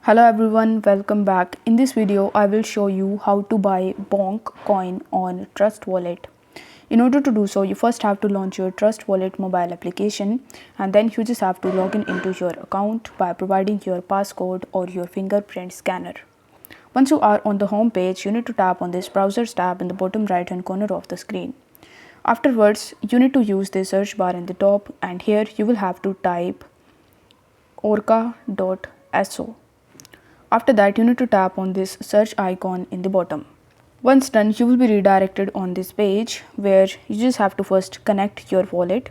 Hello everyone, welcome back. In this video, I will show you how to buy Bonk coin on Trust Wallet. In order to do so, you first have to launch your Trust Wallet mobile application, and then you just have to log in into your account by providing your passcode or your fingerprint scanner. Once you are on the home page, you need to tap on this Browsers tab in the bottom right hand corner of the screen. Afterwards, you need to use the search bar in the top, and here you will have to type orca.so. After that, you need to tap on this search icon in the bottom. Once done, you will be redirected on this page where you just have to first connect your wallet.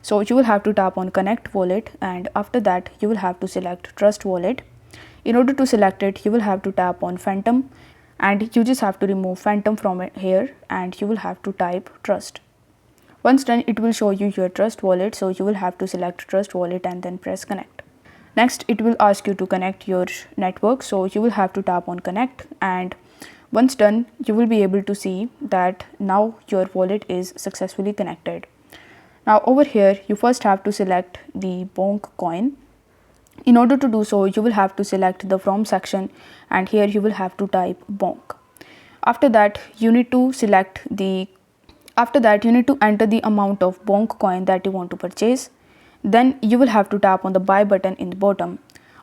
So you will have to tap on connect wallet, and after that you will have to select Trust Wallet. In order to select it, you will have to tap on Phantom, and you just have to remove Phantom from it here, and you will have to type Trust. Once done, it will show you your Trust Wallet, so you will have to select Trust Wallet and then press connect. Next, it will ask you to connect your network, so you will have to tap on connect, and once done, you will be able to see that now your wallet is successfully connected. Now over here, you first have to select the Bonk coin. In order to do so, you will have to select the from section, and here you will have to type Bonk. After that, you need to enter the amount of Bonk coin that you want to purchase. Then you will have to tap on the buy button in the bottom.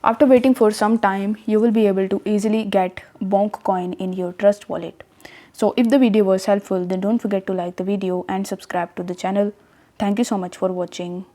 After waiting for some time, you will be able to easily get Bonk coin in your Trust Wallet. So if the video was helpful, then don't forget to like the video and subscribe to the channel. Thank you so much for watching.